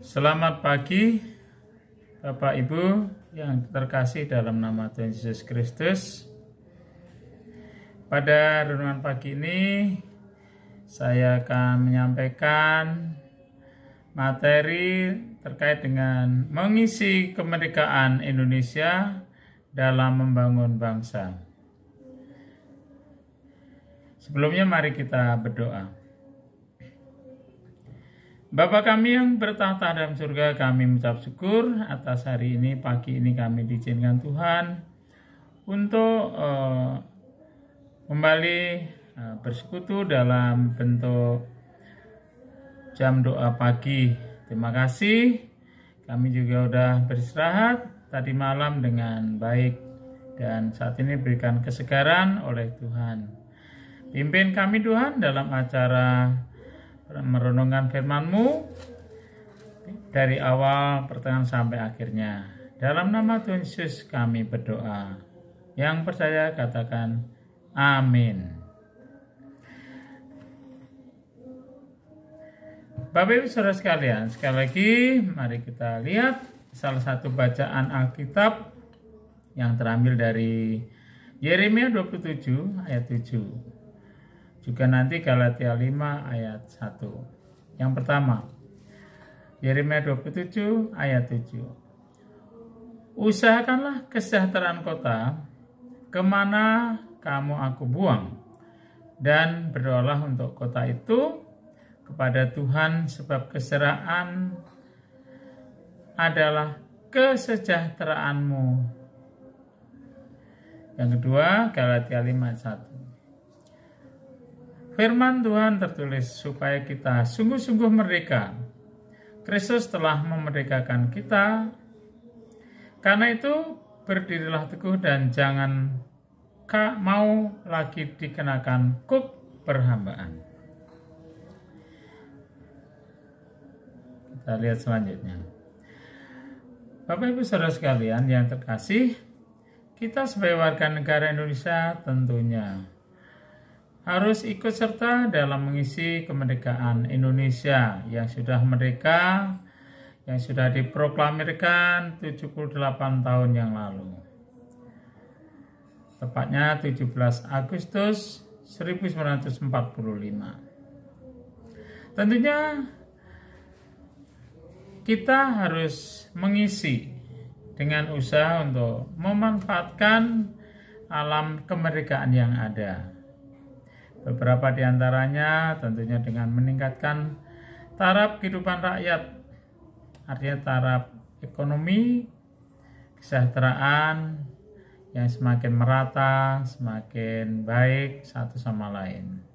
Selamat pagi Bapak Ibu yang terkasih dalam nama Tuhan Yesus Kristus. Pada renungan pagi ini saya akan menyampaikan materi terkait dengan mengisi kemerdekaan Indonesia dalam membangun bangsa. Sebelumnya mari kita berdoa. Bapa kami yang bertahta dalam surga, kami mengucap syukur atas hari ini, pagi ini kami diizinkan Tuhan untuk kembali bersekutu dalam bentuk jam doa pagi. Terima kasih, kami juga sudah beristirahat tadi malam dengan baik dan saat ini berikan kesegaran oleh Tuhan. Pimpin kami Tuhan dalam acara merenungkan firman-Mu dari awal pertengahan sampai akhirnya. Dalam nama Tuhan Yesus kami berdoa. Yang percaya katakan amin. Bapak Ibu Saudara sekalian, sekali lagi mari kita lihat salah satu bacaan Alkitab yang terambil dari Yeremia 27 ayat 7. Juga nanti Galatia 5 ayat 1. Yang pertama, Yeremia 27 ayat 7. Usahakanlah kesejahteraan kota, kemana kamu aku buang, dan berdoalah untuk kota itu kepada Tuhan, sebab kesejahteraan adalah kesejahteraanmu. Yang kedua, Galatia 5 ayat 1. Firman Tuhan tertulis supaya kita sungguh-sungguh merdeka. Kristus telah memerdekakan kita. Karena itu berdirilah teguh dan jangan mau lagi dikenakan kuk perhambaan. Kita lihat selanjutnya. Bapak Ibu Saudara sekalian yang terkasih, kita sebagai warga negara Indonesia tentunya harus ikut serta dalam mengisi kemerdekaan Indonesia yang sudah merdeka, yang sudah diproklamirkan 78 tahun yang lalu. Tepatnya 17 Agustus 1945. Tentunya kita harus mengisi dengan usaha untuk memanfaatkan alam kemerdekaan yang ada. Beberapa di antaranya tentunya dengan meningkatkan taraf kehidupan rakyat, artinya taraf ekonomi, kesejahteraan yang semakin merata, semakin baik satu sama lain.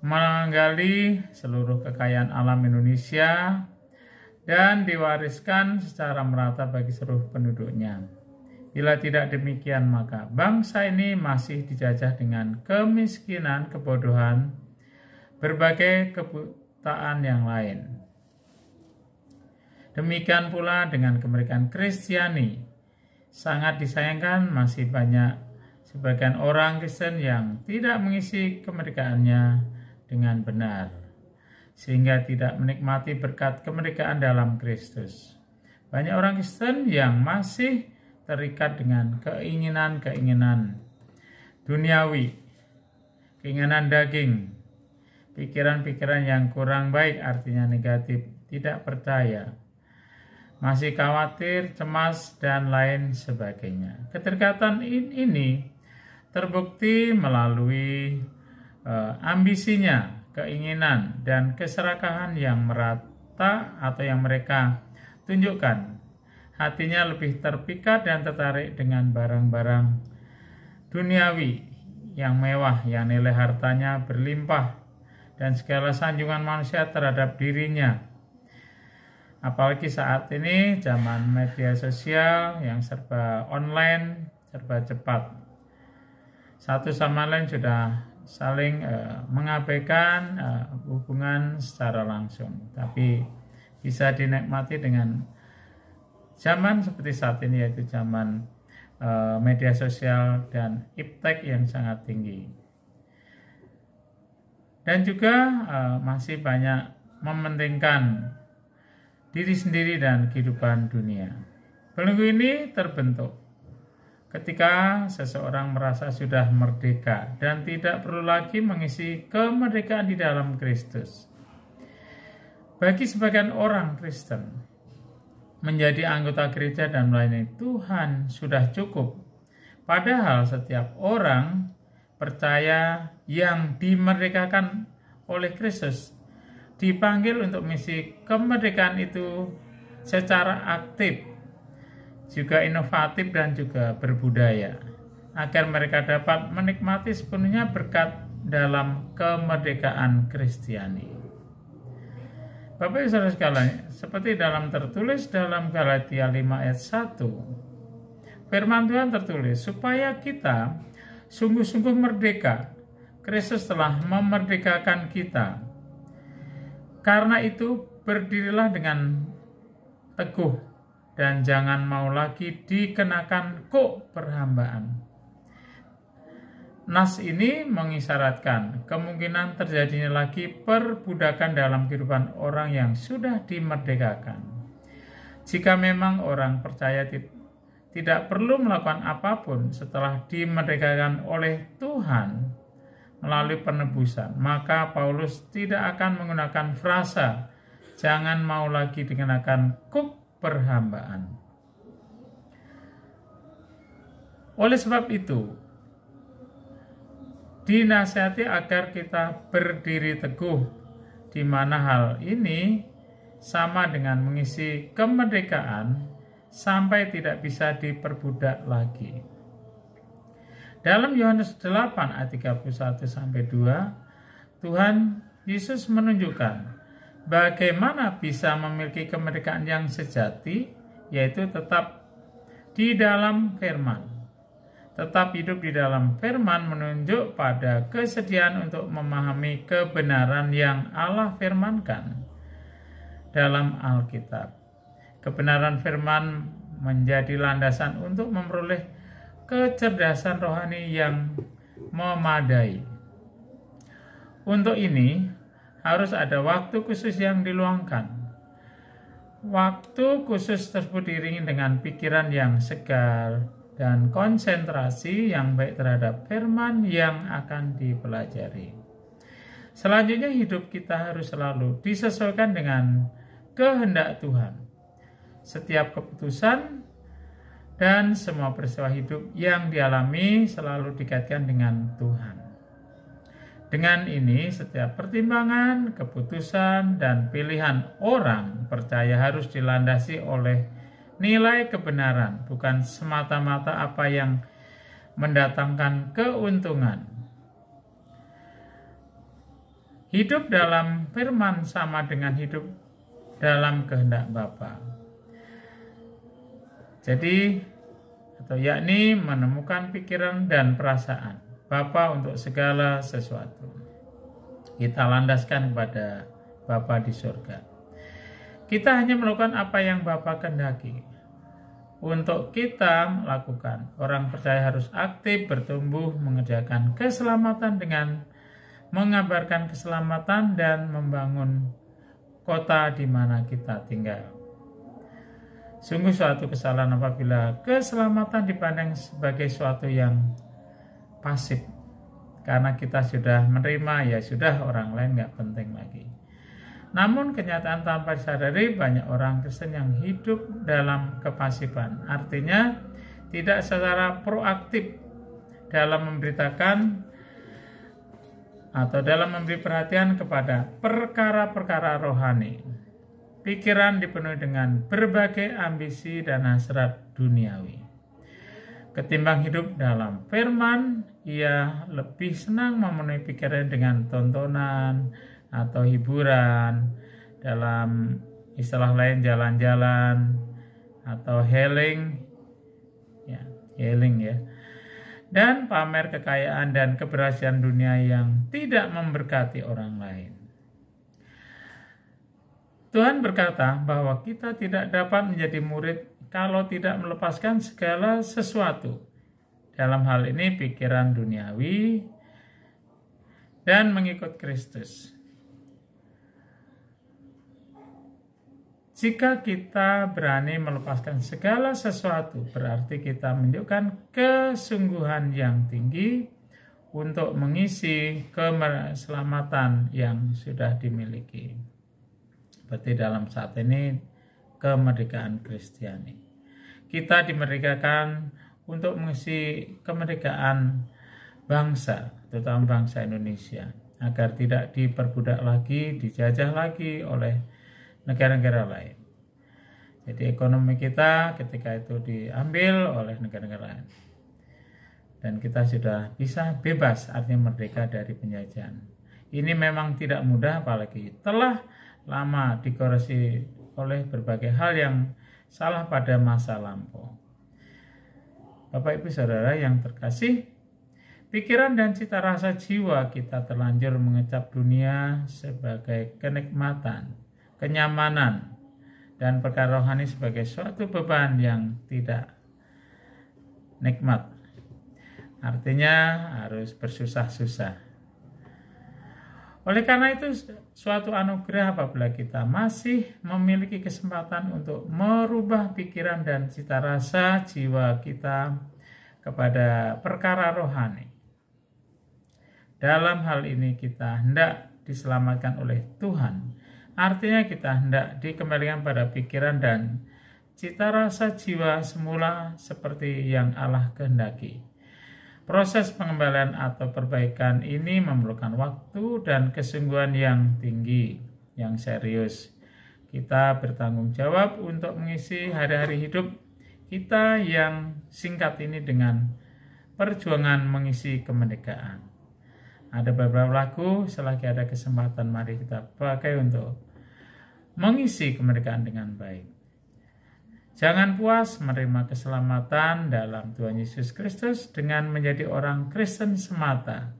Menggali seluruh kekayaan alam Indonesia dan diwariskan secara merata bagi seluruh penduduknya. Bila tidak demikian, maka bangsa ini masih dijajah dengan kemiskinan, kebodohan, berbagai kebutaan yang lain. Demikian pula dengan kemerdekaan Kristiani. Sangat disayangkan masih banyak sebagian orang Kristen yang tidak mengisi kemerdekaannya dengan benar, sehingga tidak menikmati berkat kemerdekaan dalam Kristus. Banyak orang Kristen yang masih terikat dengan keinginan-keinginan duniawi, keinginan daging, pikiran-pikiran yang kurang baik, artinya negatif, tidak percaya, masih khawatir, cemas, dan lain sebagainya. Keterikatan ini terbukti melalui ambisinya, keinginan, dan keserakahan yang merata atau yang mereka tunjukkan. Hatinya lebih terpikat dan tertarik dengan barang-barang duniawi yang mewah, yang nilai hartanya berlimpah, dan segala sanjungan manusia terhadap dirinya. Apalagi saat ini zaman media sosial yang serba online, serba cepat. Satu sama lain sudah saling mengabaikan hubungan secara langsung, tapi bisa dinikmati dengan zaman seperti saat ini, yaitu zaman media sosial dan iptek yang sangat tinggi. Dan juga masih banyak mementingkan diri sendiri dan kehidupan dunia. Belenggu ini terbentuk ketika seseorang merasa sudah merdeka dan tidak perlu lagi mengisi kemerdekaan di dalam Kristus. Bagi sebagian orang Kristen, menjadi anggota gereja dan melayani Tuhan sudah cukup. Padahal setiap orang percaya yang dimerdekakan oleh Kristus dipanggil untuk misi kemerdekaan itu secara aktif, juga inovatif dan juga berbudaya, agar mereka dapat menikmati sepenuhnya berkat dalam kemerdekaan Kristiani. Bapak Ibu Saudara sekalian, seperti dalam tertulis dalam Galatia 5 ayat 1, firman Tuhan tertulis, supaya kita sungguh-sungguh merdeka, Kristus telah memerdekakan kita. Karena itu, berdirilah dengan teguh dan jangan mau lagi dikenakan kuk perhambaan. Nas ini mengisyaratkan kemungkinan terjadinya lagi perbudakan dalam kehidupan orang yang sudah dimerdekakan. Jika memang orang percaya tidak perlu melakukan apapun setelah dimerdekakan oleh Tuhan melalui penebusan, maka Paulus tidak akan menggunakan frasa jangan mau lagi dikenakan kuk perhambaan. Oleh sebab itu, dinasihati agar kita berdiri teguh, di mana hal ini sama dengan mengisi kemerdekaan sampai tidak bisa diperbudak lagi. Dalam Yohanes 8 ayat 31-2, Tuhan Yesus menunjukkan bagaimana bisa memiliki kemerdekaan yang sejati, yaitu tetap di dalam firman. Tetap hidup di dalam firman menunjuk pada kesediaan untuk memahami kebenaran yang Allah firmankan dalam Alkitab. Kebenaran firman menjadi landasan untuk memperoleh kecerdasan rohani yang memadai. Untuk ini harus ada waktu khusus yang diluangkan. Waktu khusus tersebut diiringi dengan pikiran yang segar dan konsentrasi yang baik terhadap firman yang akan dipelajari. Selanjutnya, hidup kita harus selalu disesuaikan dengan kehendak Tuhan. Setiap keputusan dan semua peristiwa hidup yang dialami selalu dikaitkan dengan Tuhan. Dengan ini, setiap pertimbangan, keputusan, dan pilihan orang percaya harus dilandasi oleh nilai kebenaran, bukan semata-mata apa yang mendatangkan keuntungan. Hidup dalam firman sama dengan hidup dalam kehendak Bapa. Jadi, yakni menemukan pikiran dan perasaan Bapa untuk segala sesuatu. Kita landaskan kepada Bapa di surga. Kita hanya melakukan apa yang Bapa kehendaki. Untuk kita lakukan, orang percaya harus aktif bertumbuh mengerjakan keselamatan dengan mengabarkan keselamatan dan membangun kota di mana kita tinggal. Sungguh suatu kesalahan apabila keselamatan dipandang sebagai suatu yang pasif. Karena kita sudah menerima, ya sudah, orang lain nggak penting lagi. Namun kenyataan tanpa disadari banyak orang Kristen yang hidup dalam kepasifan. Artinya tidak secara proaktif dalam memberitakan atau dalam memberi perhatian kepada perkara-perkara rohani. Pikiran dipenuhi dengan berbagai ambisi dan hasrat duniawi. Ketimbang hidup dalam firman, ia lebih senang memenuhi pikiran dengan tontonan atau hiburan, dalam istilah lain jalan-jalan atau healing ya, dan pamer kekayaan dan keberhasilan dunia yang tidak memberkati orang lain. Tuhan berkata bahwa kita tidak dapat menjadi murid kalau tidak melepaskan segala sesuatu. Dalam hal ini pikiran duniawi dan mengikut Kristus. Jika kita berani melepaskan segala sesuatu, berarti kita menunjukkan kesungguhan yang tinggi untuk mengisi keselamatan yang sudah dimiliki. Seperti dalam saat ini, kemerdekaan Kristiani. Kita dimerdekakan untuk mengisi kemerdekaan bangsa, terutama bangsa Indonesia, agar tidak diperbudak lagi, dijajah lagi oleh negara-negara lain. Jadi ekonomi kita ketika itu diambil oleh negara-negara lain. Dan kita sudah bisa bebas, artinya merdeka dari penjajahan. Ini memang tidak mudah, apalagi telah lama dikorupsi oleh berbagai hal yang salah pada masa lampau. Bapak Ibu Saudara yang terkasih, pikiran dan cita rasa jiwa kita terlanjur mengecap dunia sebagai kenikmatan, kenyamanan, dan perkara rohani sebagai suatu beban yang tidak nikmat. Artinya harus bersusah-susah. Oleh karena itu, suatu anugerah apabila kita masih memiliki kesempatan untuk merubah pikiran dan cita rasa jiwa kita kepada perkara rohani. Dalam hal ini kita hendak diselamatkan oleh Tuhan. Artinya kita hendak dikembalikan pada pikiran dan cita rasa jiwa semula seperti yang Allah kehendaki. Proses pengembalian atau perbaikan ini memerlukan waktu dan kesungguhan yang tinggi, yang serius. Kita bertanggung jawab untuk mengisi hari-hari hidup kita yang singkat ini dengan perjuangan mengisi kemerdekaan. Ada beberapa lagu, selagi ada kesempatan mari kita pakai untuk mengisi kemerdekaan dengan baik. Jangan puas menerima keselamatan dalam Tuhan Yesus Kristus dengan menjadi orang Kristen semata.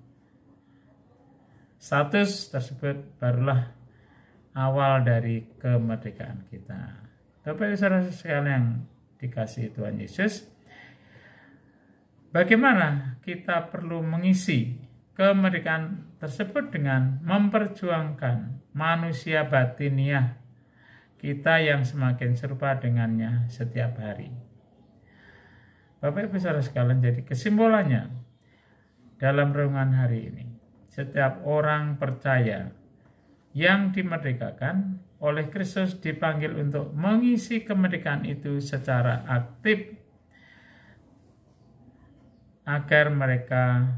Status tersebut barulah awal dari kemerdekaan kita. Bapak Ibu Saudara sekalian yang dikasihi Tuhan Yesus, bagaimana kita perlu mengisi kemerdekaan tersebut dengan memperjuangkan manusia batiniah kita yang semakin serupa dengannya setiap hari. Bapak Ibu Saudara sekalian, jadi kesimpulannya dalam renungan hari ini, setiap orang percaya yang dimerdekakan oleh Kristus dipanggil untuk mengisi kemerdekaan itu secara aktif agar mereka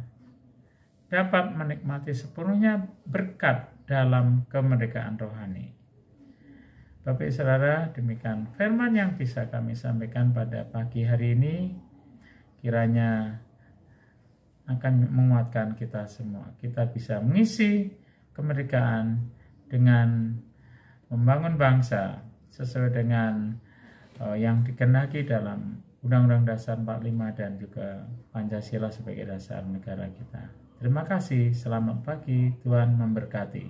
dapat menikmati sepenuhnya berkat dalam kemerdekaan rohani. Bapak Ibu Saudara, demikian firman yang bisa kami sampaikan pada pagi hari ini, kiranya akan menguatkan kita semua. Kita bisa mengisi kemerdekaan dengan membangun bangsa sesuai dengan yang dikehendaki dalam Undang-Undang Dasar 45 dan juga Pancasila sebagai dasar negara kita. Terima kasih, selamat pagi, Tuhan memberkati.